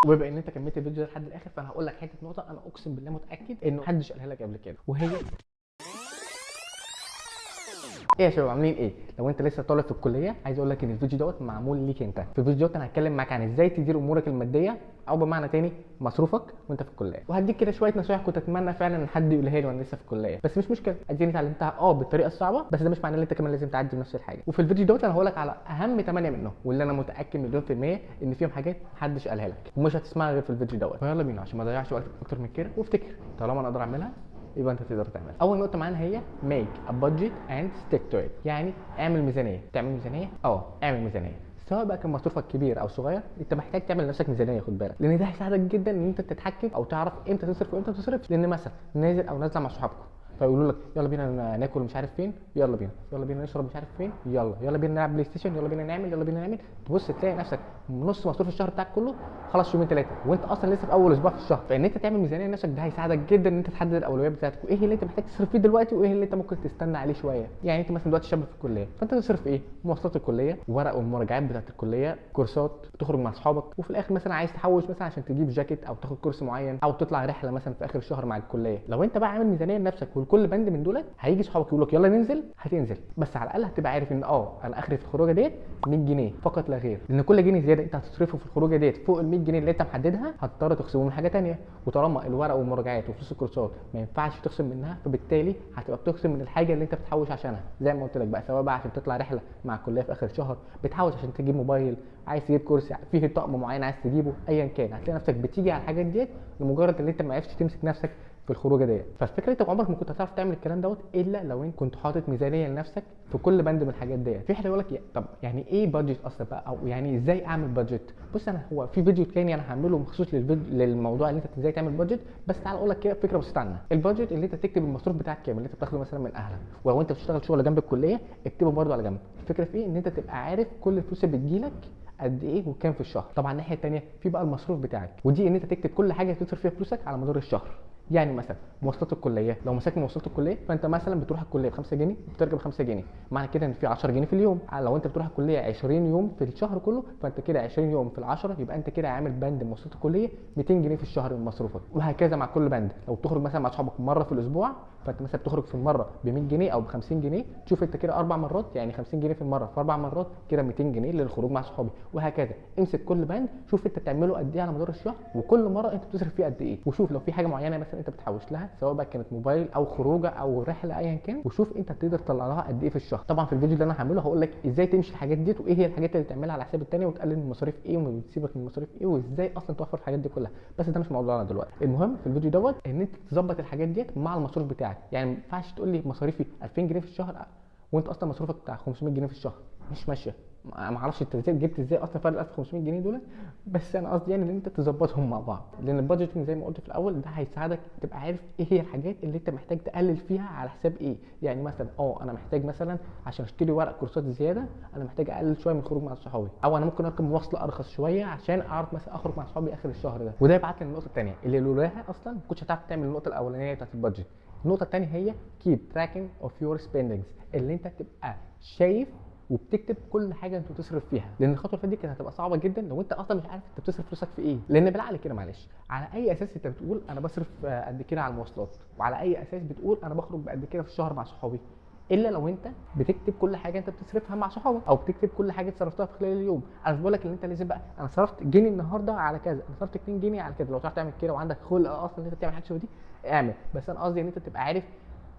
وبما ان انت كملت الفيديو ده لحد الاخر، فانا هقول لك حته نقطه انا اقسم بالله متاكد انه محدش قالها لك قبل كده، وهي ايه يا شباب عاملين ايه؟ لو انت لسه طالب في الكليه، عايز اقول لك ان الفيديو دوت معمول ليك انت. في الفيديو دوت انا هتكلم معاك عن ازاي تدير امورك الماديه، او بمعنى تاني مصروفك وانت في الكليه. وهديك كده شويه نصايح كنت اتمنى فعلا ان حد يقولها لي وانا لسه في الكليه، بس مش مشكله، اديني اتعلمتها بالطريقه الصعبه، بس ده مش معناه ان انت كمان لازم تعدي بنفس الحاجه. وفي الفيديو دوت انا هقول لك على اهم 8 منهم، واللي انا متاكد مليون في الميه ان فيهم حاجات محدش قالها لك ومش هتسمعها غير في الفيديو دوت. فيلا بينا عشان ما اضيعش وقت اكتر من كده، وافتكر طالما انا اقدر اعملها يبقى انت تقدر تعملها. اول نقطه معانا هي make a budget and stick to it، يعني اعمل ميزانيه. تعمل ميزانيه؟ اعمل ميزانيه. سواء بقى كان مصروفك كبير او صغير، انت محتاج تعمل لنفسك ميزانيه، خد بالك، لان ده هيساعدك جدا ان انت تتحكم او تعرف امتى تصرف وامتى ما تصرفش. لان مثلا نازل او نازله مع صحابكم فيقولوا لك يلا بينا ناكل مش عارف فين، يلا بينا، يلا بينا نشرب مش عارف فين، يلا بينا نلعب بلاي ستيشن، يلا بينا نعمل، يلا بينا نعمل. تبص تلاقي نفسك نص مصروف الشهر بتاعك كله خلاص يومين ثلاثه، وانت اصلا لسه في اول اسبوع في الشهر. فان انت تعمل ميزانيه لنفسك ده هيساعدك جدا ان انت تحدد الاولويات بتاعتك، وايه اللي انت محتاج تصرف فيه دلوقتي، وايه اللي انت ممكن تستنى عليه شويه. يعني انت مثلا دلوقتي شاب في الكليه، فانت تصرف ايه؟ مواصلات الكليه، ورق والمراجعات بتاعت الكليه، كورسات، تخرج مع اصحابك، وفي الاخر مثلا عايز تحوش مثلا عشان تجيب جاكيت او تاخد كورس معين او تطلع رحله مثلا في اخر الشهر مع الكليه. لو انت بقى عامل ميزانيه لنفسك ولكل بند من دول، هيجي صحابك يقول لك يلا ننزل، هتنزل، بس على الاقل هتبقى عارف ان انا اخري في الخروجه ديت 100 جنيه فقط لا غير. لان كل جنيه زياده انت هتصرفه في الخروجه ديت فوق ال 100 جنيه اللي انت محددها هتضطر تخصمه من حاجه ثانيه. وطالما الورق والمراجعات وفلوس الكورسات ما ينفعش تخصم منها، فبالتالي هتبقى بتخصم من الحاجه اللي انت بتحوش عشانها. زي ما قلت لك بقى، سواء بقى عشان تطلع رحله مع الكليه في اخر الشهر، بتحوش عشان تجيب موبايل، عايز تجيب كرسي فيه طقم معين عايز تجيبه، ايا كان، هتلاقي نفسك بتيجي على الحاجات ديت لمجرد ان انت ما عرفتش تمسك نفسك في الخروجه ديت. فالفكره انت عمرك ما كنت هتعرف تعمل الكلام دوت الا لو انت كنت حاطط ميزانيه لنفسك في كل بند من الحاجات ديت. في حد يقول لك طب يعني ايه بادجت اصلا بقى، او يعني ازاي اعمل بادجت؟ بص، هو في فيديو تاني انا هعمله مخصوص للموضوع اللي انت ازاي تعمل بادجت، بس تعال اقول لك كده فكره بسيطه عنها. البادجت اللي انت تكتب المصروف بتاعك كام اللي انت بتاخده مثلا من اهلك، ولو انت بتشتغل شغل جنب الكليه اكتبه برده على جنب. الفكره في ايه؟ ان انت تبقى عارف كل الفلوس اللي بتجيلك قد ايه وكام في الشهر. طبعا الناحيه الثانيه في بقى المصروف بتاعك، ودي ان انت تكتب كل حاجه تصرف فيها فلوسك على مدار الشهر. يعني مثلا مواصلات الكليه، لو مسكت مواصلات الكليه فانت مثلا بتروح الكليه ب 5 جنيه وبترجع ب 5 جنيه، معنى كده ان في 10 جنيه في اليوم. لو انت بتروح الكليه 20 يوم في الشهر كله، فانت كده 20 يوم في ال10 يبقى انت كده عامل بند مواصلات الكليه 200 جنيه في الشهر من مصروفك. وهكذا مع كل بند. لو بتخرج مثلا مع اصحابك مره في الاسبوع، فانت مثلا بتخرج في المره ب 100 جنيه او ب 50 جنيه، تشوف انت كده 4 مرات، يعني 50 جنيه في المره في 4 مرات كده 200 جنيه للخروج مع صحابي. وهكذا امسك كل بند، شوف انت بتعمله قد ايه على مدار الشهر، وكل مره انت بتصرف فيه قد ايه، وشوف لو في حاجه معينه مثلا انت بتحوش لها، سواء بقى كانت موبايل او خروجه او رحله ايا كان، وشوف انت تقدر تطلع لها قد ايه في الشهر. طبعا في الفيديو اللي انا هعمله هقول لك ازاي تمشي الحاجات دي، وايه هي الحاجات اللي تعملها على حساب الثانيه، وتقلل من مصاريف ايه وتسيبك من مصاريف ايه، وازاي اصلا توفر الحاجات دي كلها. بس ده مش موضوعنا دلوقتي. المهم في الفيديو دوت ان انت تظبط الحاجات ديت مع المصروف بتاعك. يعني ما ينفعش تقول لي مصاريفي 2000 جنيه في الشهر وانت اصلا مصروفك بتاع 500 جنيه في الشهر، مش ماشيه. ما اعرفش انت جبت ازاي اصلا فرق 1500 جنيه دول، بس انا قصدي يعني ان انت تظبطهم مع بعض. لان البادجيتنج زي ما قلت في الاول ده هيساعدك تبقى عارف ايه هي الحاجات اللي انت محتاج تقلل فيها على حساب ايه. يعني مثلا انا محتاج مثلا عشان اشتري ورق كورسات زياده، انا محتاج اقلل شويه من الخروج مع صحابي، او انا ممكن اركب مواصله ارخص شويه عشان اعرف مثلا اخرج مع صحابي اخر الشهر ده. وده يبعتني للنقطه الثانيه اللي لولاها اصلا ما كنتش هتعرف تعمل النقطه الاولانيه بتاعت البادجت. النقطه الثانيه هي keep tracking of your spendings، اللي انت تبقى شايف وبتكتب كل حاجه انت بتصرف فيها. لان الخطوه اللي فاتت دي كانت هتبقى صعبه جدا لو انت اصلا مش عارف انت بتصرف فلوسك في ايه. لان بالعقل كده معلش، على اي اساس انت بتقول انا بصرف قد كده على المواصلات، وعلى اي اساس بتقول انا بخرج بقد كده في الشهر مع صحابي؟ الا لو انت بتكتب كل حاجه انت بتصرفها مع صحابك، او بتكتب كل حاجه صرفتها في خلال اليوم. انا مش بقول لك ان انت لازم بقى انا صرفت جنيه النهارده على كذا، انا صرفت 2 جنيه على كذا. لو تعرف تعمل كده وعندك خلق اصلا ان انت تعمل حاجه شبه دي اعمل، بس انا قصدي ان انت تبقى عارف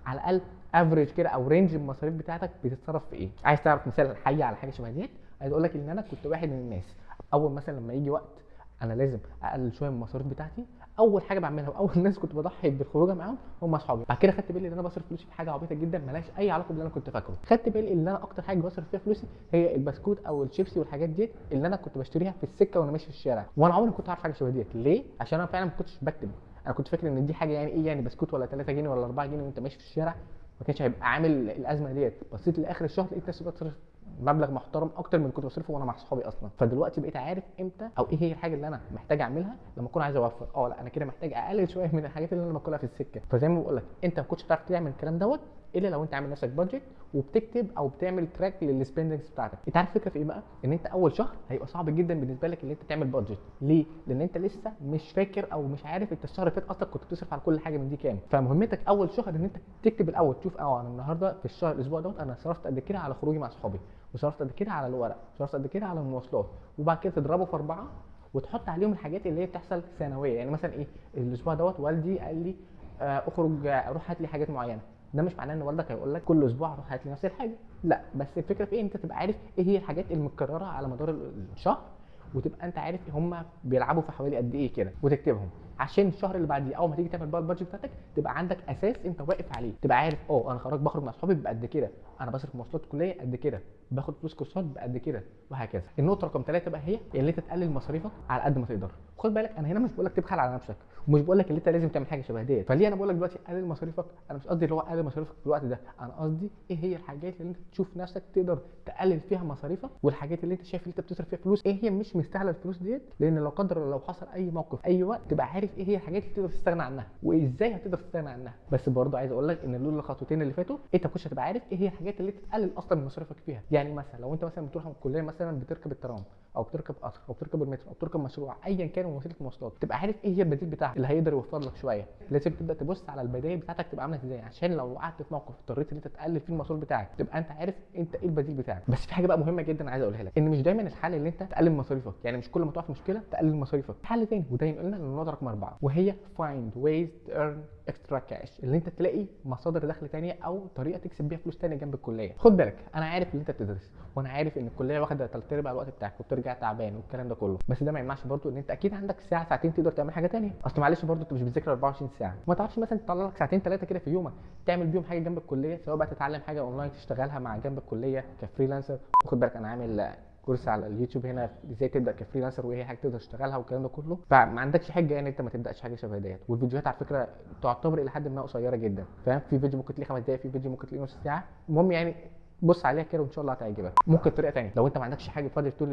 على الاقل افريج كده او رينج المصاريف بتاعتك بتتصرف في ايه. عايز تعرف مثال حي على حاجه شبه ديت؟ عايز اقول لك ان انا كنت واحد من الناس اول مثلا لما يجي وقت انا لازم اقلل شويه من المصاريف بتاعتي، اول حاجه بعملها واول الناس كنت بضحي بالخروجه معاهم هم اصحابي. بعد كده خدت بالي ان انا بصرف فلوسي في حاجه عبيطه جدا مالهاش اي علاقه باللي انا كنت فاكره. خدت بالي ان انا اكتر حاجه بصرف فيها فلوسي هي البسكوت او الشيبسي والحاجات ديت اللي انا كنت بشتريها في السكه وانا ماشي في الشارع. وانا عمري ما كنت عارف حاجه شبه ديت. ليه؟ عشان انا فعلا ما كنتش بكتب. انا كنت فاكر ان دي حاجه يعني ايه، يعني بسكوت ولا 3 جنيه ولا 4 جنيه وانت ماشي في الشارع ما كانش هيبقى عامل الازمه ديت. بصيت لاخر الشهر لقيت نفسي بصرف مبلغ محترم اكتر من اللي كنت بصرفه وانا مع اصحابي اصلا. فدلوقتي بقيت عارف امتى او ايه هي الحاجه اللي انا محتاج اعملها لما اكون عايز اوفر. لا انا كده محتاج اقلل شويه من الحاجات اللي انا باكلها في السكه. فزي ما بقول لك انت ما كنتش هتعرف تعمل الكلام دوت الا لو انت عامل نفسك بادجت وبتكتب او بتعمل تراك للسبندنجز بتاعتك. انت عارف الفكره في ايه بقى؟ ان انت اول شهر هيبقى صعب جدا بالنسبه لك ان انت تعمل بادجت. ليه؟ لان انت لسه مش فاكر او مش عارف انت الشهر اللي فات اصلا كنت بتصرف على كل حاجه من دي كام. فمهمتك اول شهر ان انت تكتب الاول، تشوف انا النهارده في الشهر الاسبوع دوت انا صرفت قد كده على خروجي مع اصحابي، وصرفت قد كده على الورق، وصرفت قد كده على المواصلات، وبعد كده تضربه في 4 وتحط عليهم الحاجات اللي هي بتحصل سنويه. يعني مثلا ايه، الاسبوع دوت والدي قال لي اخرج روح هات لي حاجات معينه. ده مش معناه ان والدك هيقول لك كل اسبوع روح هات لي نفس الحاجه، لا، بس الفكره في ايه، انت تبقى عارف ايه هي الحاجات المتكرره على مدار الشهر، وتبقى انت عارف هم بيلعبوا في حوالي قد ايه كده، وتكتبهم عشان الشهر اللي بعديه اول ما تيجي تعمل بقى البادجت بتاعتك تبقى عندك اساس انت واقف عليه، تبقى عارف انا بخرج مع اصحابي بقد كده، انا بصرف مواصلات كليه قد كده، باخد فلوس كورسات بقد كده، وهكذا. النقطه رقم 3 بقى هي اللي انت تقلل مصاريفك على قد ما تقدر. خد بالك انا هنا مش بقول لك تبخل على نفسك، ومش بقول لك ان انت لازم تعمل حاجه شبه ديت. فليه انا بقول لك دلوقتي قلل مصاريفك؟ انا مش قصدي اللي هو قلل مصاريفك في الوقت ده، انا قصدي ايه هي الحاجات اللي انت تشوف نفسك تقدر تقلل فيها مصاريفك، والحاجات اللي انت شايف ان انت بتصرف فيها فلوس ايه هي مش مستاهله الفلوس ديت، لان لو قدر الله لو حصل اي موقف اي وقت تبقى عارف ايه هي الحاجات اللي تقدر تستغنى عنها وازاي هتقدر تستغنى عنها. بس برضه عايز اقول لك ان لولا الخطوتين اللي فاتوا انت مش هتبقى عارف ايه هي الحاجات اللي تقلل اصلا من مصاريفك فيها. يعني مثلا لو انت مثلا بتروح الكليه مثلا بتركب الترام او بتركب قطر او بتركب المترو او بتركب مشروع ايا كان وسيله مواصلات، تبقى عارف ايه هي البديل بتاعك اللي هيقدر يوفر لك شويه. لازم تبدا تبص على البدائل بتاعتك تبقى عامله ازاي، عشان لو وقعت في موقف اضطريت ان انت تقلل فيه المصروف بتاعك تبقى انت عارف انت ايه البديل بتاعك. بس في حاجه بقى مهمه جدا عايز اقولها لك، ان مش دايما الحل ان انت تقلل مصاريفك، يعني مش كل ما تقع في مشكله تقلل مصاريفك. في حل تاني وده ينقلنا للنقطه رقم 4، وهي find ways to earn extra cash، اللي انت تلاقي مصادر دخل ثانيه او طريقه تكسب بيها فلوس ثانيه جنب الكليه. خد بالك انا عارف ان انت بتدرس، وانا عارف ان الكليه واخده 3/4 الوقت بتاعك وبترجع تعبان والكلام ده كله، بس ده ما يمنعش برضو ان انت اكيد عندك ساعه ساعتين تقدر تعمل حاجه ثانيه. اصل معلش برضو انت مش بتذاكر 24 ساعه، ما تعرفش مثلا تطلع لك ساعتين 3 كده في يومك تعمل بيهم حاجه جنب الكليه، سواء بقى تتعلم حاجه اونلاين تشتغلها مع جنب الكليه كفريلانسر. خد بالك انا عامل كورس على اليوتيوب هنا ازاي تبدا كفريلانسر وايه حاجه تقدر تشتغلها والكلام ده كله، فما عندكش حجه يعني انت ما تبداش حاجه شبه ديت. والفيديوهات على فكره تعتبر الى حد ما قصيره جدا، فاهم؟ في فيديو ممكن تلاقيه 5 دقائق، في فيديو ممكن تلاقيه نص ساعه. المهم يعني بص عليها كده وان شاء الله هتعجبك. ممكن طريقه ثانيه لو انت ما عندكش حاجه فاضيه طول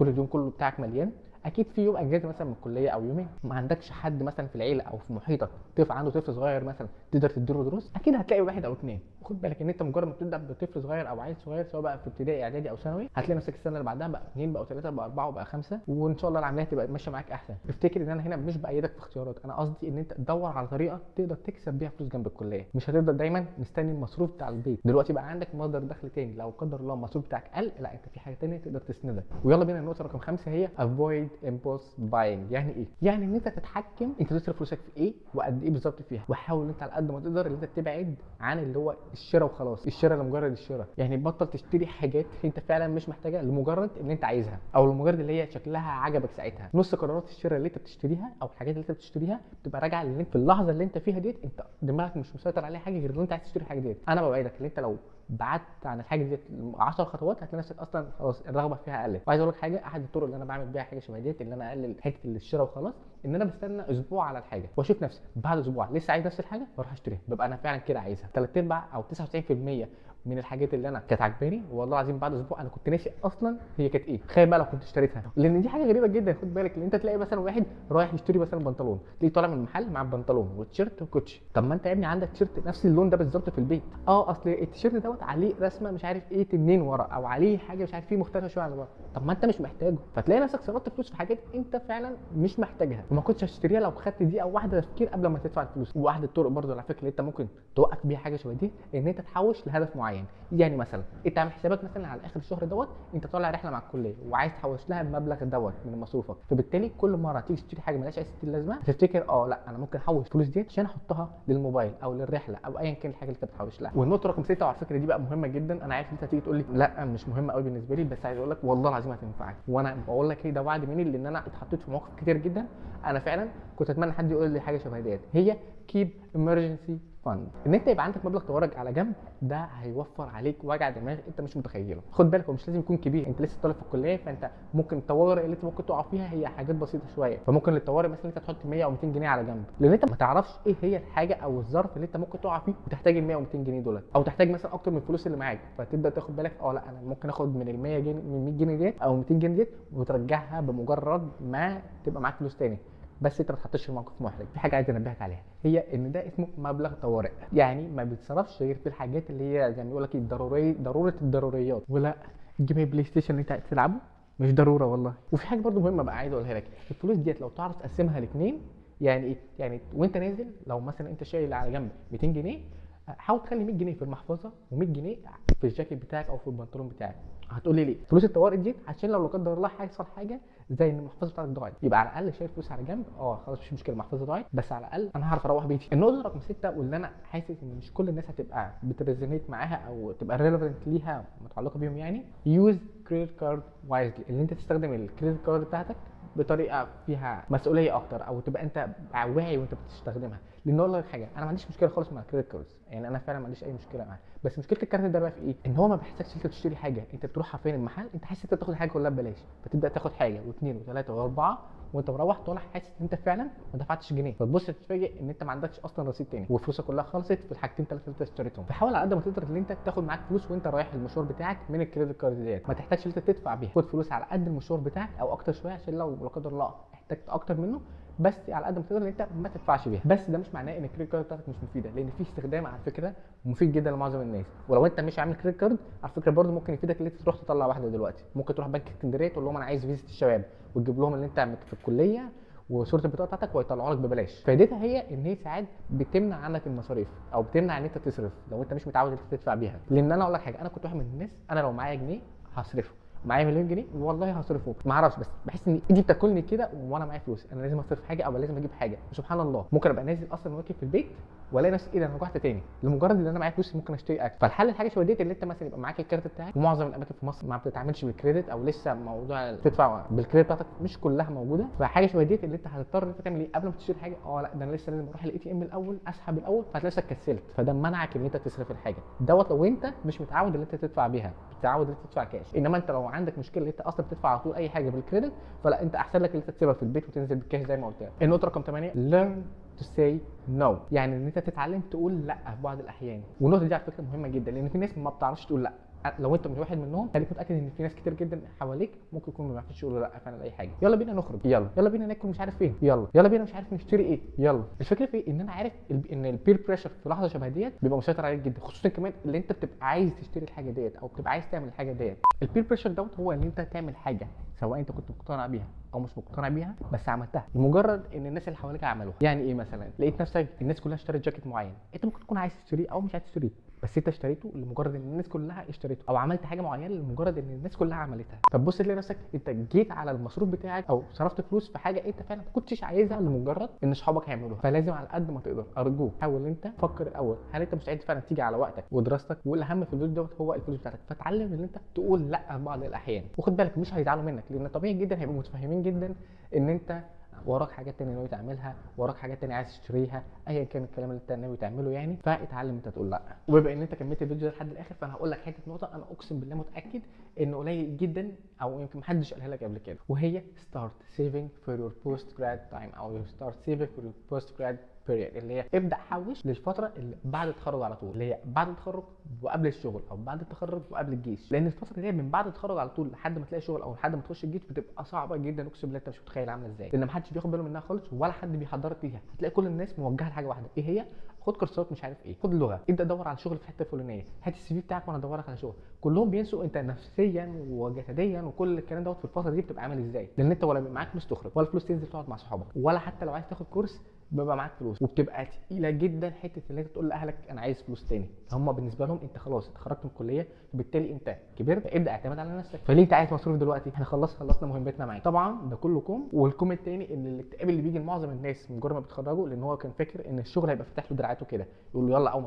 اليوم كله بتاعك مليان، اكيد في يوم اجازه مثلا من الكليه او يومين ما عندكش حد مثلا في العيله او في محيطك طفل عنده طفل صغير مثلا تقدر تديله دروس، اكيد هتلاقي واحد او اثنين. وخد بالك ان انت مجرد ما تبدا بطفل صغير او عيل صغير سواء بقى في ابتدائي اعدادي او ثانوي، هتلاقي نفسك السنه اللي بعدها بقى 2 بقى 3 بقى 4 بقى 5، وان شاء الله العمليه تبقى ماشيه معاك احسن. افتكر ان انا هنا مش بايدك في اختيارات، انا قصدي ان انت تدور على طريقه تقدر تكسب بيها فلوس جنب الكليه، مش هتفضل دايما مستني المصروف بتاع البيت. دلوقتي بقى عندك مصدر دخل تاني، لو قدر الله المصروف بتاعك قل، لا انت في حاجه تانيه تقدر تسندك. ويلا بينا النقطه رقم 5 هي avoid impulse buying. يعني ايه؟ يعني ان انت تتحكم انت تصرف فلوسك في ايه وقد ايه بالظبط فيها، وحاول انت على قد ما تقدر ان انت تبعد عن اللي هو الشراء وخلاص، الشراء لمجرد الشراء. يعني بطل تشتري حاجات انت فعلا مش محتاجها لمجرد ان انت عايزها او لمجرد اللي هي شكلها عجبك ساعتها. نص قرارات الشراء اللي انت بتشتريها او الحاجات اللي انت بتشتريها بتبقى راجعه لان في اللحظه اللي انت فيها ديت انت دماغك مش مسيطر عليها حاجه غير ان انت عايز تشتري الحاجه ديت. انا بوعدك ان انت لو بعدت عن الحاجه ديت 10 خطوات هتلاقي نفسك اصلا خلاص الرغبه فيها قلت. وعايز اقول لك حاجه، احد الطرق اللي انا بعمل بيها حاجه شبه ديت اللي انا اقلل حته الشراء وخلاص، ان انا بستنى اسبوع على الحاجه واشوف نفسي بعد اسبوع لسه عايز نفس الحاجه بروح اشتريها، ببقى انا فعلا كده عايزها. 3/4 او 99% من الحاجات اللي انا كانت عجباني والله العظيم بعد اسبوع انا كنت ناسي اصلا هي كانت ايه. تخيل بقى لو كنت اشتريتها، لان دي حاجه غريبه جدا. خد بالك ان انت تلاقي مثلا واحد رايح يشتري مثلا بنطلون، تلاقيه طالع من المحل مع بنطلون وتيشيرت وكوتشي. طب ما انت يا ابني عندك تيشيرت نفس اللون ده بالظبط في البيت، اصل التيشيرت دوت عليه رسمه مش عارف ايه تنين ورا او عليه حاجه مش عارف فيه مختلفه شويه عن ورا، طب ما انت مش محتاجه. فتلاقي نفسك صرفت فلوس في حاجات انت فعلا مش محتاجها وما كنتش هتشتريها لو خدت دقيقه واحده تفكير قبل ما تدفع الفلوس. وواحده الطرق برضو على فكره اللي انت ممكن توقف بيها حاجه شبه دي ان انت تحوش لهدف معين. يعني مثلا انت عامل حسابك مثلا على اخر الشهر دوت انت طالع رحله مع الكليه وعايز تحوش لها المبلغ دوت من مصروفك، فبالتالي كل مره تيجي تشتري حاجه مالهاش اي ستين لازمه تفتكر لا انا ممكن احوش الفلوس ديت عشان احطها للموبايل او للرحله او ايا كان الحاجه اللي انت بتحوش لها. والنقطه رقم 6 وعلى فكره دي بقى مهمه جدا، انا عارف انت هتيجي تقول لي لا مش مهمه قوي بالنسبه لي، بس عايز اقول لك والله العظيم هتنفعك. وانا بقول لك ايه ده وعد مني لان انا اتحطيت في مواقف كتير جدا انا فعلا كنت اتمنى حد يقول لي حاجه شبه ديت. هي keep emergency فند، ان انت يبقى عندك مبلغ طوارئ على جنب، ده هيوفر عليك وجع دماغ انت مش متخيله. خد بالك هو مش لازم يكون كبير، انت لسه طالب في الكليه فانت ممكن الطوارئ اللي انت ممكن تقع فيها هي حاجات بسيطه شويه، فممكن للطوارئ مثلا انت تحط 100 او 200 جنيه على جنب، لان انت ما تعرفش ايه هي الحاجه او الظرف اللي انت ممكن تقع فيه وتحتاج ال 100 و 200 جنيه دولت، او تحتاج مثلا اكتر من الفلوس اللي معاك، فتبدا تاخد بالك لا انا ممكن اخد من ال 100 جنيه من 100 جنيه ديت او 200 جنيه ديت وترجعها بمجرد ما تبقى معاك فلوس تاني. بس انت ما تحطش في موقف محرج. في حاجه عايز انبهك عليها، هي ان ده اسمه مبلغ طوارئ، يعني ما بيتصرفش غير في الحاجات اللي هي زي ما بيقول لك ضروره الضروريات. ولا تجيب بلاي ستيشن اللي انت عايز تلعبه مش ضروره والله. وفي حاجه برضو مهمه بقى عايز اقولها لك، الفلوس ديت لو تعرف تقسمها لاثنين، يعني ايه؟ يعني وانت نازل لو مثلا انت شايل على جنب 200 جنيه، حاول تخلي 100 جنيه في المحفظه و100 جنيه في الجاكيت بتاعك او في البنطلون بتاعك. هتقول لي ليه؟ فلوس الطوارئ دي عشان لو لا قدر الله هيحصل حاجه زي ان المحفظه بتاعتك ضاعت، يبقى على الاقل شايل فلوس على جنب. خلاص مش مشكله المحفظه ضاعت، بس على الاقل انا هعرف اروح بيتي. النقطه رقم 6 واللي انا حاسس ان مش كل الناس هتبقى بتريزونيت معاها او تبقى ريليفنت ليها متعلقه بيهم، يعني يوز كريدت كارد وايزلي، اللي انت تستخدم الكريدت كارد بتاعتك بطريقه فيها مسؤوليه اكتر، او تبقى انت واعي وانت بتستخدمها. لان اقول لك حاجه، انا ما عنديش مشكله خالص مع الكريدت كاردز، يعني انا فعلا ما عنديش اي مشكله معاه، بس مشكله الكارت ده بقى في ايه؟ ان هو ما بيحسكش انت تشتري حاجه، انت بتروح فين المحل انت حاسس انت بتاخد حاجه كلها ببلاش، فتبدا تاخد حاجه واثنين وثلاثه واربعه، وانت مروح طالع حاسس ان انت فعلا ما دفعتش جنيه، فتبص تتفاجئ ان انت ما عندكش اصلا رصيد تاني وفلوسك كلها خلصت في الحاجتين ثلاثه اللي انت اشتريتهم. فحاول على قد ما تقدر ان انت تاخد معاك فلوس وانت رايح المشوار بتاعك من الكريدت كارد ديت، ما تحتاجش انت تدفع بيها، خد فلوس على قد المشوار بتاعك او اكتر شويه، عشان لو لا قدر الله احتجت اكتر منه، بس على قد ما تقدر ان انت ما تدفعش بيها. بس ده مش معناه ان الكريدت كارد بتاعتك مش مفيده، لان في استخدام على فكره مفيد جدا لمعظم الناس. ولو انت مش عامل كريدت كارد على فكره برده ممكن يفيدك ان انت تروح تطلع واحده دلوقتي. ممكن تروح بنك اسكندريه تقول لهم انا عايز فيزا الشباب، وتجيب لهم اللي انت في الكليه وصوره البطاقه بتاعتك ويطلعوا لك ببلاش. فائدتها هي ان هي ساعات بتمنع عنك المصاريف او بتمنع ان انت تصرف لو انت مش متعود انت تدفع بيها. لان انا اقول لك حاجه، انا كنت واحد من الناس، انا لو معايا جنيه هصرفه، معايا مليون جنيه والله هصرفه، ما اعرفش، بس بحس ان ايدي بتاكلني كده وانا معايا فلوس، انا لازم اصرف حاجه او لازم اجيب حاجه. سبحان الله ممكن ابقى نازل اصلا واقف في البيت والاقي نفسي ايه ده انا رجعت تاني لمجرد ان انا معايا فلوس ممكن اشتري اكل. فالحل الحاجه شبه ديت اللي انت مثلا يبقى معاك الكارت بتاعك، ومعظم الاماكن في مصر ما بتتعاملش بالكريدت او لسه موضوع تدفع بالكريدت بتاعتك مش كلها موجوده. فحاجه شبه ديت اللي انت هتضطر انت تعمل ايه قبل ما تشتري حاجه؟ لا ده انا لسه لازم اروح الاي تي ام الاول اسحب الاول، فهتلاقي نفسك كسلت، فده منعك ان انت تصرف الحاجه دوت. لو انت مش متعود ان انت تدفع بيها، متعود ان انت تدفع كاش. انما انت لو عندك مشكله ان انت اصلا بتدفع على طول اي حاجه بالكريدت، فلا انت احسن لك ان انت تسيبها في البيت وتنزل بالكاش زي ما قلت لك. النقطه رقم 8 learn to say no، يعني ان انت تتعلم تقول لا في بعض الاحيان. والنقطه دي على فكره مهمه جدا، لان في ناس ما بتعرفش تقول لا. لو انت مش واحد منهم خليك متاكد ان في ناس كتير جدا حواليك ممكن يكونوا ما بيعرفوش يقولوا لا فعلا لاي حاجه. يلا بينا نخرج، يلا بينا ناكل مش عارف فين، يلا بينا مش عارف نشتري ايه، يلا. الفكره في ان انا عارف ان البير بريشر في لحظه شبه ديت بيبقى مسيطر عليك جدا، خصوصا كمان اللي انت بتبقى عايز تشتري الحاجه ديت او بتبقى عايز تعمل الحاجه ديت. البير بريشر دوت هو ان انت تعمل حاجه سواء انت كنت مقتنع بيها او مش مقتنع بيها، بس عملتها لمجرد ان الناس اللي حواليك عملوها. يعني ايه؟ مثلا لقيت نفسك الناس كلها اشترت جاكيت معين، انت ممكن تكون عايز تشتريه او مش عايز تشتريه، بس انت اشتريته لمجرد ان الناس كلها اشتريته، او عملت حاجه معينه لمجرد ان الناس كلها عملتها. فتبص تلاقي نفسك انت جيت على المصروف بتاعك او صرفت فلوس في حاجه انت فعلا ما كنتش عايزها لمجرد ان اصحابك هيعملوها. فلازم على قد ما تقدر ارجوك حاول انت فكر الاول، هل انت مستعد فعلا تيجي على وقتك ودراستك؟ والاهم في الفلوس دوت هو الفلوس بتاعتك. فتعلم ان انت تقول لا في بعض الاحيان، وخد بالك مش هيزعلوا منك، لان طبيعي جدا هيبقوا متفاهمين جدا ان انت وراك حاجات تانية ناوي تعملها، وراك حاجات تانية عايز تشتريها، ايا كان الكلام اللي انت ناوي تعمله يعني. فاتعلم انت تقول لا. وبما ان انت كملت الفيديو ده لحد الاخر، فانا هقول لك حته نقطه انا اقسم بالله متاكد ان قليل جدا او يمكن محدش قالها لك قبل كده، وهي start saving for your post grad time او start saving for your post grad period، اللي هي ابدا حوش للفتره اللي بعد التخرج على طول، اللي هي بعد التخرج وقبل الشغل او بعد التخرج وقبل الجيش. لان الفتره دي من بعد التخرج على طول لحد ما تلاقي شغل او لحد ما تخش الجيش بتبقى صعبه جدا، اقسم بالله انت مش متخيل عامله ازاي، لان محدش بياخد باله منها خالص ولا حد بيحضرك ليها. هتلاقي كل الناس موجهه لحاجه واحده، ايه هي؟ خد كورسات مش عارف ايه، خد لغه، ابدا دور على شغل في الحته الفلانيه، هات السي في بتاعك وانا ادورك على شغل. كلهم بينسوا انت نفسيا وجسديا وكل الكلام دوت في الفتره دي بتبقى عامل ازاي، لان انت ولا معاك فلوس تخرج ولا فلوس تنزل تقعد مع صحابك، ولا حتى لو عايز تاخد كورس بيبقى معاك فلوس، وبتبقى تقيله جدا حته ان انت تقول لاهلك انا عايز فلوس تاني. هم بالنسبه لهم انت خلاص اتخرجت من الكليه، وبالتالي انت كبرت، ابدا اعتمد على نفسك. فليه انت عايز مصروف دلوقتي؟ احنا خلصنا مهمتنا معاك. طبعا ده كله كوم. والكوم التاني ان الاكتئاب اللي بيجي لمعظم الناس مجرد ما بيتخرجوا، لان هو كان فاكر ان الشغل هيبقى فاتح له دراعاته كده، يقول له يلا اول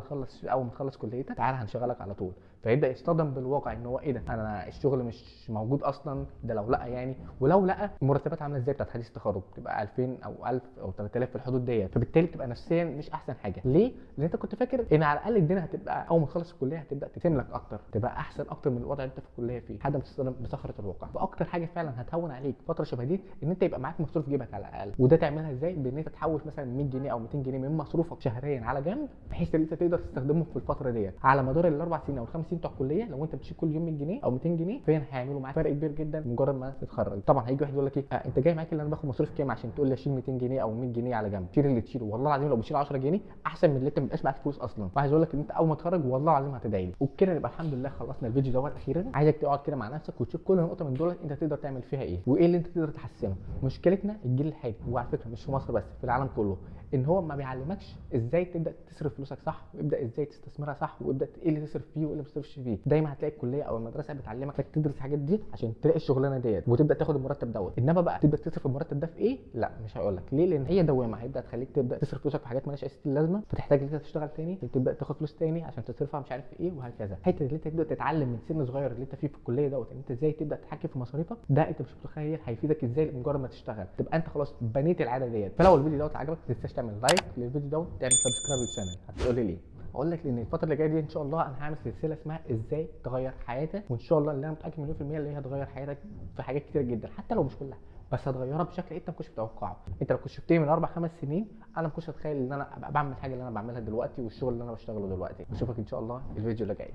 ما تخلص كليتك تعالى هنشغلك على طول، فيبدا يصطدم بالواقع ان هو ايه ده، انا الشغل مش موجود اصلا، ده لو لقى يعني، ولو لقى المرتبات عامله ازاي بتاعت حديث التخرج بتبقى 2000 او 1000 او 3000 في الحدود ديت، فبالتالي بتبقى نفسيا مش احسن حاجه. ليه؟ لان انت كنت فاكر ان على الاقل الدنيا هتبقى اول ما تخلص الكليه هتبدا تتم لك اكتر، تبقى احسن اكتر من الوضع اللي انت في الكليه فيه، لحد ما تصطدم بصخره الواقع. واكتر حاجه فعلا هتهون عليك فتره شبه دي ان انت يبقى معاك مصروف جيبك على الاقل. وده تعملها ازاي؟ بان انت تحوش مثلا 100 جنيه او 200 جنيه من مصروفك شهريا على جنب، بحيث ان انت تقدر تستخدمهم في الفتره ديت على مدار ال4 سنين او ال5 سنين بتوع الكليه لو انت بتشيل كل يوم 100 جنيه او 200 جنيه فين هيعملوا معاك فرق كبير جدا مجرد ما تتخرج. طبعا هيجي واحد يقول لك ايه انت جاي معاك اللي انا باخد مصروف كام عشان تقول لي اشيل 200 جنيه او 100 جنيه على جنب. شيل اللي تشيله، والله العظيم لو بتشيل 10 جنيه احسن من اللي انت ما يبقاش معاك فلوس اصلا. وعايز اقول لك ان انت اول ما تتخرج والله العظيم هتدعي لي. وبكده نبقى الحمد لله خلصنا الفيديو دوت اخيرا. عايزك تقعد كده مع نفسك وتشوف كل نقطه من دول انت تقدر تعمل فيها ايه وايه اللي انت تقدر تحسنه. مشكلتنا الجيل الحالي، وعلى فكره مش في مصر بس في العالم كله، ان هو ما بيعلمكش ازاي تبدا تصرف فلوسك صح، وابدا ازاي تستثمرها صح، وابدا ايه اللي تصرف فيه وايه اللي ما تصرفش فيه. دايما هتلاقي الكليه او المدرسه بتعلمك انك تدرس الحاجات دي عشان تلاقي الشغلانه ديت وتبدا تاخد المرتب دوت. انما بقى تبدا تصرف المرتب ده في ايه؟ لا مش هيقول لك ليه، لان هي دوامه هيبدا تخليك تبدا تصرف فلوسك في حاجات مالهاش اي لازمه، فتحتاج ان انت تشتغل تاني، تبدا تاخد فلوس تاني عشان تصرفها مش عارف في ايه، وهكذا. حته اللي انت تبدا تتعلم من سن صغير اللي انت فيه في الكليه دوت ان انت ازاي تبدا تتحكم في مصاريفك، ده انت مش متخيل هيفيدك ازاي مجرد ما تشتغل تبقى انت خلاص بنيت العاده ديت. فلو الفيديو دوت عجبك ما تنساش تعمل لايك للفيديو دوت، تعمل سبسكرايب للشانل. هتقول لي ليه؟ اقول لك لان الفتره اللي جايه دي ان شاء الله انا هعمل سلسله اسمها ازاي تغير حياتك، وان شاء الله اللي انا متاكد مليون في الميه اللي هي هتغير حياتك في حاجات كتير جدا حتى لو مش كلها، بس هتغيرها بشكل انت ما كنتش متوقعه. انت لو كنت شفتني من 4 5 سنين انا ما كنتش اتخيل ان انا ابقى بعمل الحاجه اللي انا بعملها دلوقتي والشغل اللي انا بشتغله دلوقتي. اشوفك ان شاء الله الفيديو اللي جاي.